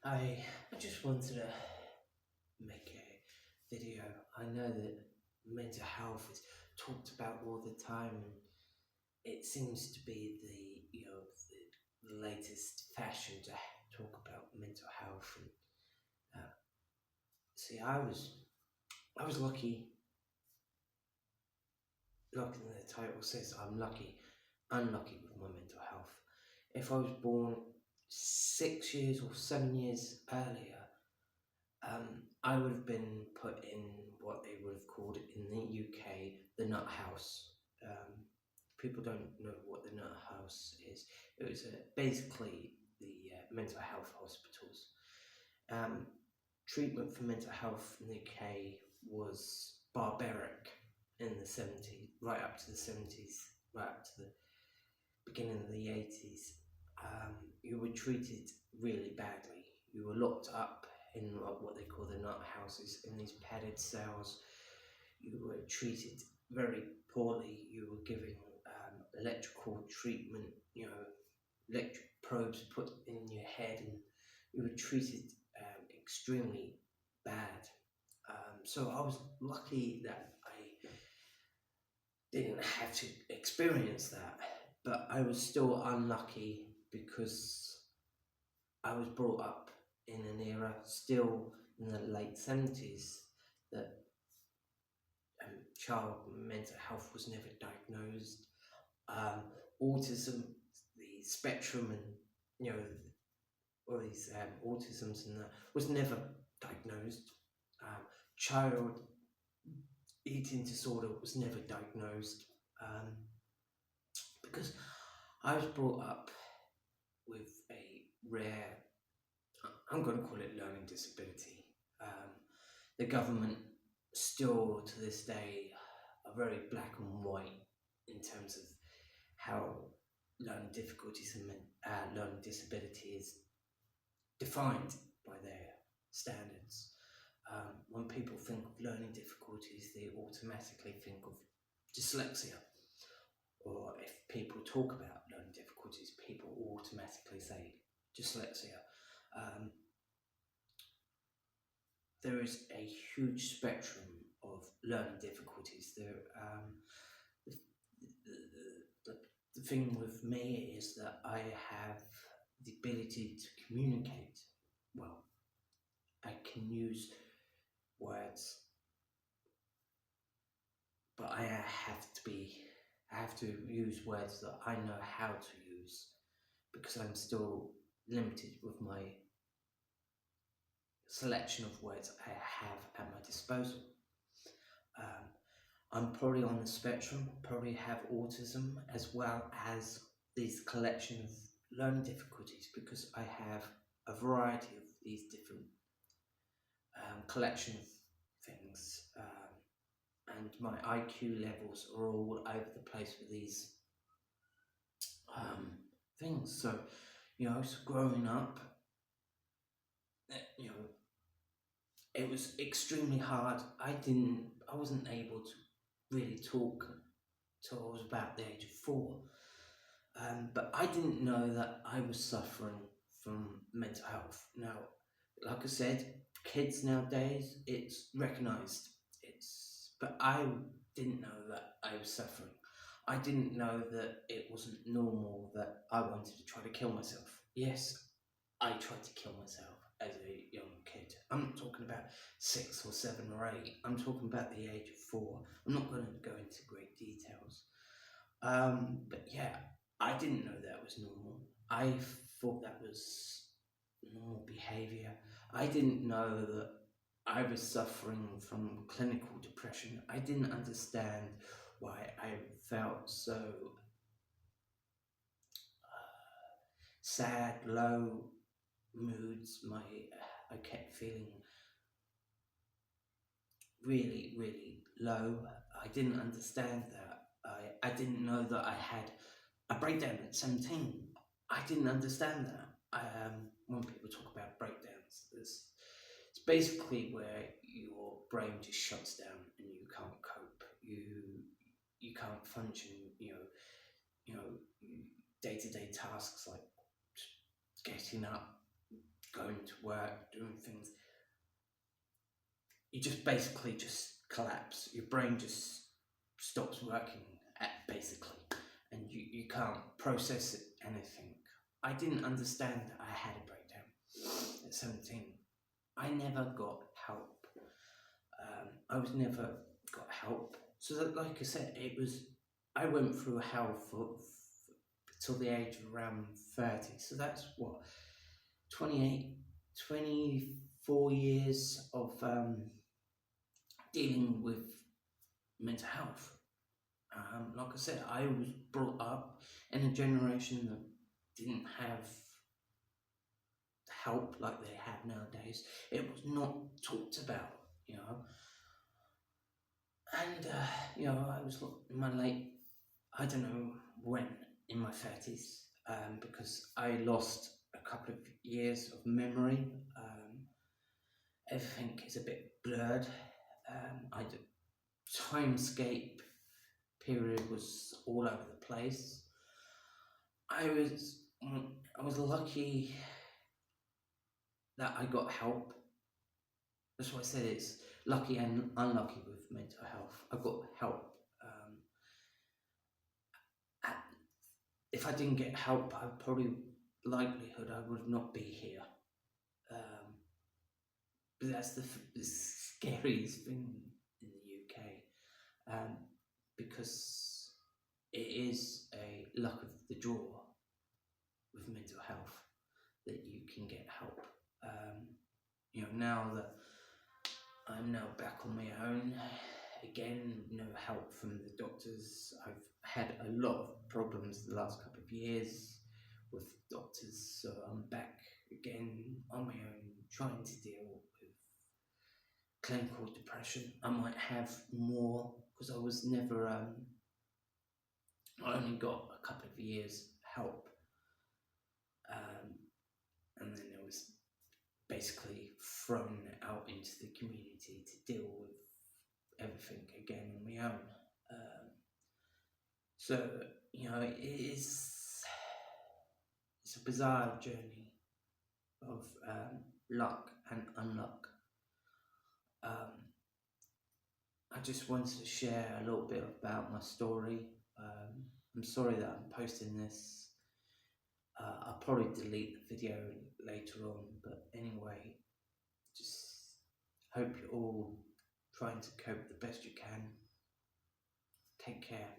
I just wanted to make a video. I know that mental health is talked about all the time, and it seems to be the latest fashion to talk about mental health. And see, I was lucky. Like the title says, I'm lucky, unlucky with my mental health. If I was born 6 years or 7 years earlier, I would have been put in what they would have called in the UK the nut house. People don't know what the nut house is. It was basically the mental health hospitals. Um, Treatment for mental health in the UK was barbaric in the 70s, right up to the 70s, right up to the beginning of the 80s. You were treated really badly. You were locked up in what they call the nut houses, in these padded cells. You were treated very poorly. You were given electrical treatment, electric probes put in your head, and you were treated extremely bad. So I was lucky that I didn't have to experience that, but I was still unlucky because I was brought up in an era still in the late 70s that child mental health was never diagnosed. Autism, the spectrum, and all these autisms and that was never diagnosed. Child eating disorder was never diagnosed because I was brought up with a rare, I'm going to call it learning disability. The government still to this day are very black and white in terms of how learning difficulties and learning disability is defined by their standards. When people think of learning difficulties, they automatically think of dyslexia. Or if people talk about learning difficulties, people automatically say dyslexia. There is a huge spectrum of learning difficulties. The thing with me is that I have the ability to communicate well. I can use words, but I have to use words that I know how to use because I'm still limited with my selection of words I have at my disposal. I'm probably on the spectrum, probably have autism as well as these collection of learning difficulties because I have a variety of these different collection of things, and my IQ levels are all over the place with these things. So, so growing up, it was extremely hard. I wasn't able to really talk till I was about the age of 4. But I didn't know that I was suffering from mental health. Now, like I said, kids nowadays, it's recognised. But I didn't know that I was suffering. I didn't know that it wasn't normal that I wanted to try to kill myself. Yes, I tried to kill myself as a young kid. I'm not talking about 6 or 7 or 8. I'm talking about the age of 4. I'm not going to go into great details. But yeah, I didn't know that was normal. I thought that was normal behaviour. I didn't know that I was suffering from clinical depression. I didn't understand why I felt so sad, low moods. I kept feeling really, really low. I didn't understand that. I didn't know that I had a breakdown at 17. I didn't understand that. When people talk about breakdowns, it's basically where your brain just shuts down and you can't cope. You can't function. Day-to-day tasks like getting up, going to work, doing things, you just basically just collapse. Your brain just stops working, basically, and you can't process anything. I didn't understand that I had a breakdown at 17. I never got help. I was never got help. So that, like I said, I went through hell till the age of around 30. So that's what, 28, 24 years of dealing with mental health. Like I said, I was brought up in a generation that didn't have help like they have nowadays. It was not talked about, you know. And, I was in my late, I don't know when, in my 30s, because I lost a couple of years of memory. Everything is a bit blurred. Timescape period was all over the place. I was lucky that I got help. That's why I said it's lucky and unlucky with mental health. I got help. If I didn't get help, I likelihood I would not be here. But that's the scariest thing in the UK, because it is a luck of the draw with mental health that you can get help. Now that I'm now back on my own, again, no help from the doctors. I've had a lot of problems the last couple of years with doctors, so I'm back again on my own, trying to deal with clinical depression. I might have more because I was never, I only got a couple of years help, and then I was basically thrown out into the community to deal with everything again on my own. So, it's a bizarre journey of luck and unluck. I just wanted to share a little bit about my story. I'm sorry that I'm posting this. I'll probably delete the video later on, but anyway, just hope you're all trying to cope the best you can. Take care.